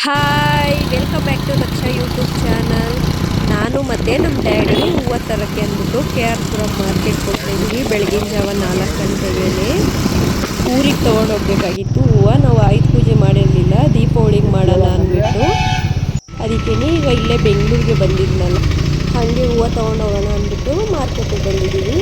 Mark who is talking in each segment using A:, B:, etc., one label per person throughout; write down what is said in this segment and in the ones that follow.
A: Hi, welcome back to Laksha YouTube channel. ನಾನು ಮತ್ತು ನಮ್ಮ ಡ್ಯಾಡಿ ಹೂವು ತರೋಕ್ಕೆ ಅಂದ್ಬಿಟ್ಟು KR ಮಾರ್ಕೆಟ್ಗೆ ಹೋಗ್ತಾಯಿದ್ವಿ. ಬೆಳಗಿನ ಜಾವ 4 ಗಂಟೆ ವೇಳೆ ಊರಿಗೆ ತೊಗೊಂಡೋಗ್ಬೇಕಾಗಿತ್ತು. ಹೂವು ನಾವು ಆಯುಧ ಪೂಜೆ ಮಾಡಿರಲಿಲ್ಲ, ದೀಪಾವಳಿಗೆ ಮಾಡೋಣ ಅಂದ್ಬಿಟ್ಟು. ಅದಕ್ಕೇ ಈಗ ಇಲ್ಲೇ ಬೆಂಗಳೂರಿಗೆ ಬಂದಿದ್ನಲ್ಲ, ಹಾಗೆ ಹೂವು ತೊಗೊಂಡೋಗೋಣ ಅಂದ್ಬಿಟ್ಟು ಮಾರ್ಕೆಟಿಗೆ ಬಂದಿದ್ದೀವಿ.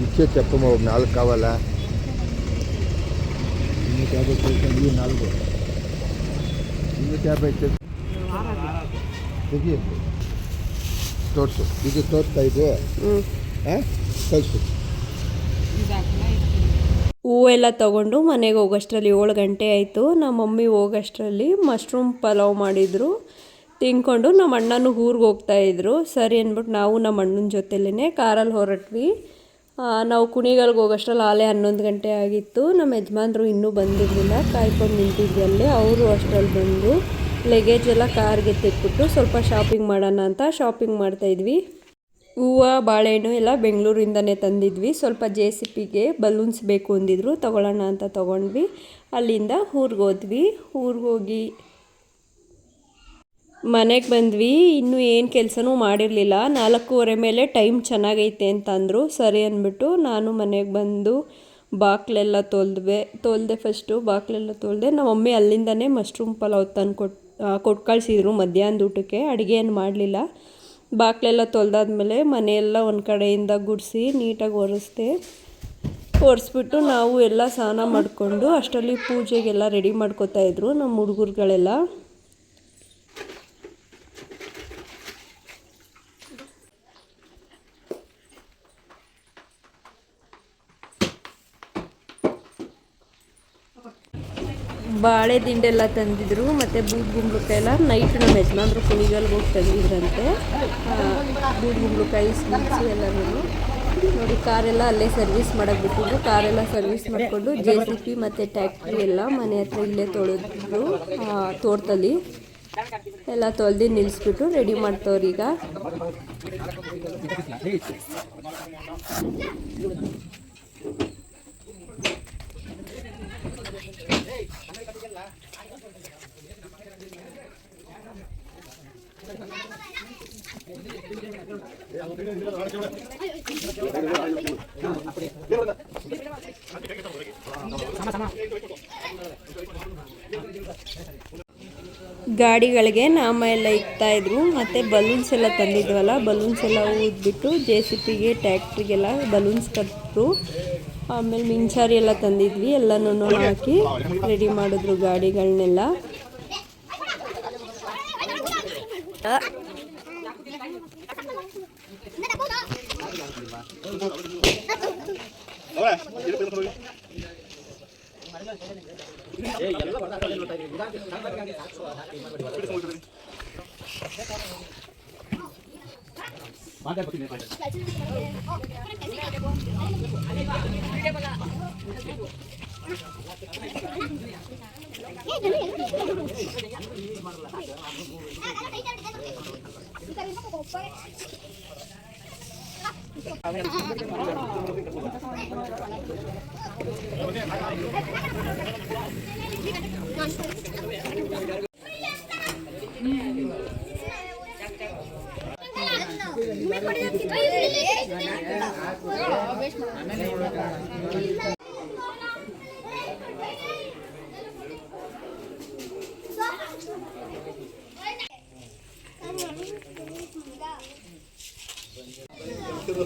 B: ఇచ్చే చెప్పమా, ఒక 4 కావాలా? ఇన్ని 50 చేసాను, ఈ 4 ఇన్ని 50 ತೆಗಿ ತೋರಿಸು. ಇದು ತೋರಿಸ್ತಾ ಇದು ಕಳಿಸು.
A: ಹೂವೆಲ್ಲ ತೊಗೊಂಡು ಮನೆಗೆ ಹೋಗೋಷ್ಟರಲ್ಲಿ 7 ಗಂಟೆ ಆಯಿತು. ನಮ್ಮ ಮಮ್ಮಿ ಹೋಗೋಷ್ಟರಲ್ಲಿ ಮಶ್ರೂಮ್ ಪಲಾವ್ ಮಾಡಿದರು. ತಿನ್ಕೊಂಡು ನಮ್ಮ ಅಣ್ಣನೂ ಊರಿಗೆ ಹೋಗ್ತಾಯಿದ್ರು. ಸರಿ ಅಂದ್ಬಿಟ್ಟು ನಾವು ನಮ್ಮ ಅಣ್ಣನ ಜೊತೆಲೇ ಕಾರಲ್ಲಿ ಹೊರಟ್ವಿ. ನಾವು ಕುಣಿಗಲ್ಗೆ ಹೋಗೋಷ್ಟರಲ್ಲಿ ಆಲೇ 11 ಗಂಟೆ ಆಗಿತ್ತು. ನಮ್ಮ ಯಜಮಾನ್ರು ಇನ್ನೂ ಬಂದಿರಲಿಲ್ಲ, ಕಾಯ್ಕೊಂಡು ನಿಂತಿದ್ದಲ್ಲಿ. ಅವರು ಅಷ್ಟರಲ್ಲಿ ಬಂದು ಲಗೇಜ್ ಎಲ್ಲ ಕಾರ್ಗೆ ತೆಕ್ಬಿಟ್ಟು ಸ್ವಲ್ಪ ಶಾಪಿಂಗ್ ಮಾಡೋಣ ಅಂತ ಶಾಪಿಂಗ್ ಮಾಡ್ತಾಯಿದ್ವಿ. ಹೂವು ಬಾಳೆಹಣ್ಣು ಎಲ್ಲ ಬೆಂಗಳೂರಿಂದನೇ ತಂದಿದ್ವಿ. ಸ್ವಲ್ಪ JCPಗೆ ಬಲೂನ್ಸ್ ಬೇಕು ಅಂದಿದ್ರು, ತೊಗೊಳ್ಳೋಣ ಅಂತ ತೊಗೊಂಡ್ವಿ. ಅಲ್ಲಿಂದ ಊರಿಗೆ ಹೋದ್ವಿ. ಊರಿಗೆ ಹೋಗಿ ಮನೆಗೆ ಬಂದ್ವಿ. ಇನ್ನೂ ಏನು ಕೆಲಸನೂ ಮಾಡಿರಲಿಲ್ಲ. 4:15 ಮೇಲೆ ಟೈಮ್ ಚೆನ್ನಾಗೈತೆ ಅಂತ ಅಂದರು. ಸರಿ ಅಂದ್ಬಿಟ್ಟು ನಾನು ಮನೆಗೆ ಬಂದು ಬಾಕ್ಲೆಲ್ಲ ತೊಳೆದೆ. ಫಸ್ಟು ಬಾಕ್ಲೆಲ್ಲ ತೊಳೆದೆ. ನಮ್ಮ ಮಮ್ಮಿ ಅಲ್ಲಿಂದನೇ ಮಶ್ರೂಮ್ ಪಲಾವ್ ತಂದು ಕೊಟ್ಟು ಕಳಿಸಿದ್ರು ಮಧ್ಯಾಹ್ನದ ಊಟಕ್ಕೆ. ಅಡುಗೆ ಏನು ಮಾಡಲಿಲ್ಲ. ಬಾಕ್ಲೆಲ್ಲ ತೊಳೆದಾದ್ಮೇಲೆ ಮನೆಯೆಲ್ಲ ಒಂದು ಕಡೆಯಿಂದ ಗುಡಿಸಿ ನೀಟಾಗಿ ಒರೆಸ್ಬಿಟ್ಟು ನಾವು ಎಲ್ಲ ಸ್ನಾನ ಮಾಡಿಕೊಂಡು ಅಷ್ಟರಲ್ಲಿ ಪೂಜೆಗೆಲ್ಲ ರೆಡಿ ಮಾಡ್ಕೋತಾಯಿದ್ರು ನಮ್ಮ ಹುಡುಗರುಗಳೆಲ್ಲ. ಬಾಳೆ ದಿಂಡೆಲ್ಲ ತಂದಿದ್ರು ಮತ್ತು ಬೂದ್ಗುಂಬಳಕಾಯಿ ಎಲ್ಲ ನೈಟ್ ನಮ್ಮ ಯಜಮಾನ್ರು ಕುಣಿಗಲ್ಗೆ ಹೋಗಿ ತಂದಿದ್ರಂತೆ. ಬೂದ್ಗುಂಬಳಕಾಯಿ ಸ್ವೀಟ್ಸು ಎಲ್ಲನೂ ನೋಡಿ. ಕಾರೆಲ್ಲ ಅಲ್ಲೇ ಸರ್ವಿಸ್ ಮಾಡೋಕ್ಕೆ ಬಿಟ್ಟಿದ್ರು. ಕಾರೆಲ್ಲ ಸರ್ವಿಸ್ ಮಾಡಿಕೊಂಡು JCP ಮತ್ತು ಟ್ಯಾಕ್ಟ್ರಿ ಎಲ್ಲ ಮನೆ ಹತ್ರ ಇಲ್ಲೇ ತೊಳೆದ್ರು. ತೋಟದಲ್ಲಿ ಎಲ್ಲ ತೊಳೆದು ನಿಲ್ಲಿಸ್ಬಿಟ್ಟು ರೆಡಿ ಮಾಡ್ತವ್ರೀಗ. ಗಾಡಿಗಳಿಗೆ ನಾಮ ಎಲ್ಲ ಇಕ್ತಾಯಿದ್ರು. ಮತ್ತು ಬಲೂನ್ಸ್ ಎಲ್ಲ ತಂದಿದ್ವಲ್ಲ, ಬಲೂನ್ಸ್ ಎಲ್ಲ ಊದ್ಬಿಟ್ಟು JCPಗೆ ಟ್ಯಾಕ್ಟ್ರಿಗೆಲ್ಲ ಬಲೂನ್ಸ್ ಕಟ್ಟಿದ್ರು. ಆಮೇಲೆ ಮಿಂಚಾರಿ ಎಲ್ಲ ತಂದಿದ್ವಿ. ಎಲ್ಲನೂ ಹಾಕಿ ರೆಡಿ ಮಾಡಿದ್ರು ಗಾಡಿಗಳನ್ನೆಲ್ಲ.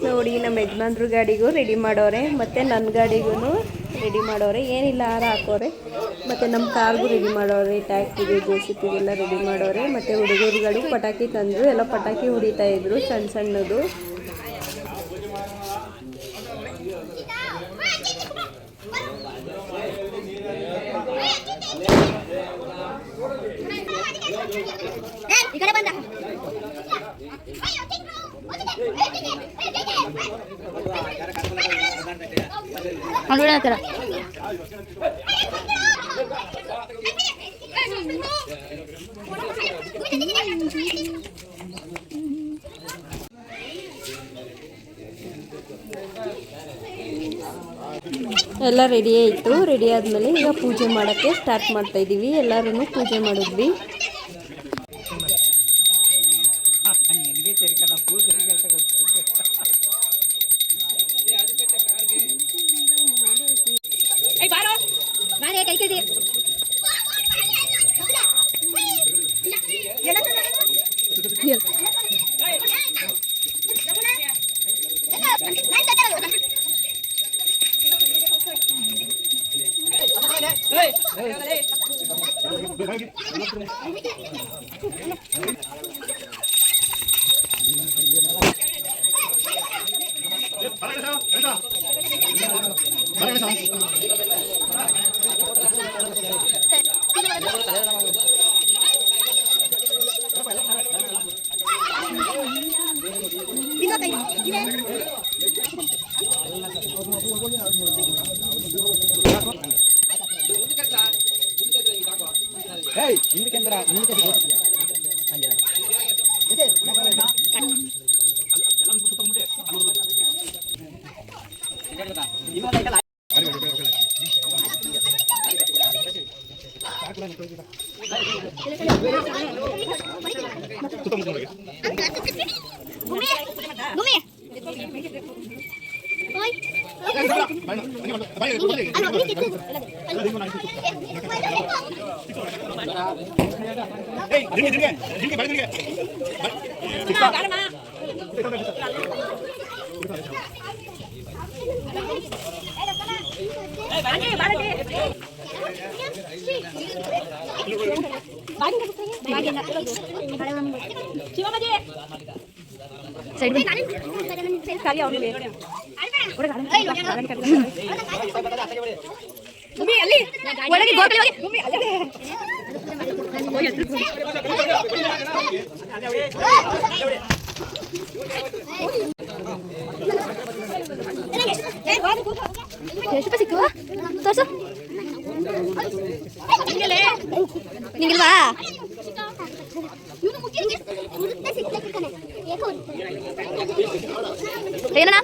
A: ನೋಡಿ, ನಮ್ಮ ಯಜಮಾನ್ರು ಗಾಡಿಗೂ ರೆಡಿ ಮಾಡೋರೆ, ಮತ್ತು ನನ್ನ ಗಾಡಿಗೂ ರೆಡಿ ಮಾಡೋರೆ. ಏನಿಲ್ಲ ಹಾರ ಹಾಕೋರೆ. ಮತ್ತು ನಮ್ಮ ಕಾರ್ಗೂ ರೆಡಿ ಮಾಡೋರೆ, ಟ್ಯಾಕ್ಟ್ರಿಗೆ JCPಗೆಲ್ಲ ರೆಡಿ ಮಾಡೋರೆ. ಮತ್ತು ಹುಡುಗರುಗಳು ಪಟಾಕಿ ತಂದರು, ಎಲ್ಲ ಪಟಾಕಿ ಹೊಡಿತಾಯಿದ್ರು ಸಣ್ಣ ಸಣ್ಣದು.
C: Ang
A: ಎಲ್ಲ ರೆಡಿ ಆಯಿತು. ರೆಡಿ ಆದಮೇಲೆ ಈಗ ಪೂಜೆ ಮಾಡೋಕ್ಕೆ ಸ್ಟಾರ್ಟ್ ಮಾಡ್ತಾಯಿದ್ದೀವಿ. ಎಲ್ಲರೂ ಪೂಜೆ ಮಾಡಿದ್ವಿ.
C: ಎಷ್ಟು ಸಿಕ್ಕು ತೋರ್ಸು ನಿಂಗಿಲ್ವಾ ಏನಣ್ಣ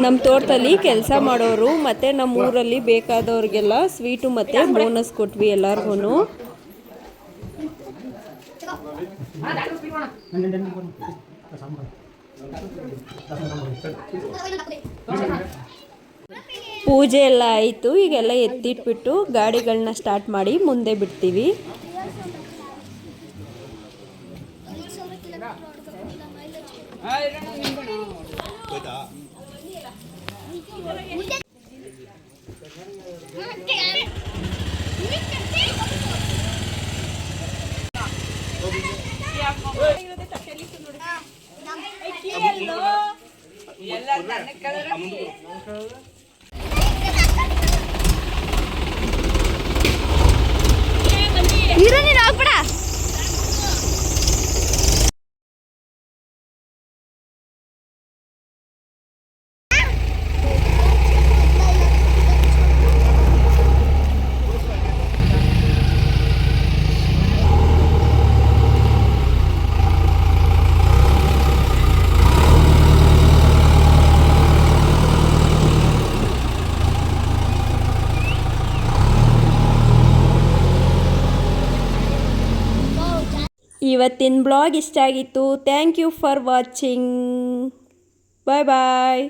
A: ನಮ್ಮ ತೋಟದಲ್ಲಿ ಕೆಲಸ ಮಾಡೋರು ಮತ್ತು ನಮ್ಮ ಊರಲ್ಲಿ ಬೇಕಾದವ್ರಿಗೆಲ್ಲ ಸ್ವೀಟು ಮತ್ತು ಬೋನಸ್ ಕೊಟ್ವಿ ಎಲ್ಲರಿಗೂ. ಪೂಜೆ ಎಲ್ಲ ಆಯಿತು. ಈಗೆಲ್ಲ ಎತ್ತಿಟ್ಬಿಟ್ಟು ಗಾಡಿಗಳನ್ನ ಸ್ಟಾರ್ಟ್ ಮಾಡಿ ಮುಂದೆ ಬಿಡ್ತೀವಿ.
C: ಇರು ನೀನು ಹೋಗ್ಬೇಡ.
A: ಇವತ್ತಿನ ಬ್ಲಾಗ್ ಇಷ್ಟ ಆಗಿತ್ತು. Thank you for watching. Bye bye.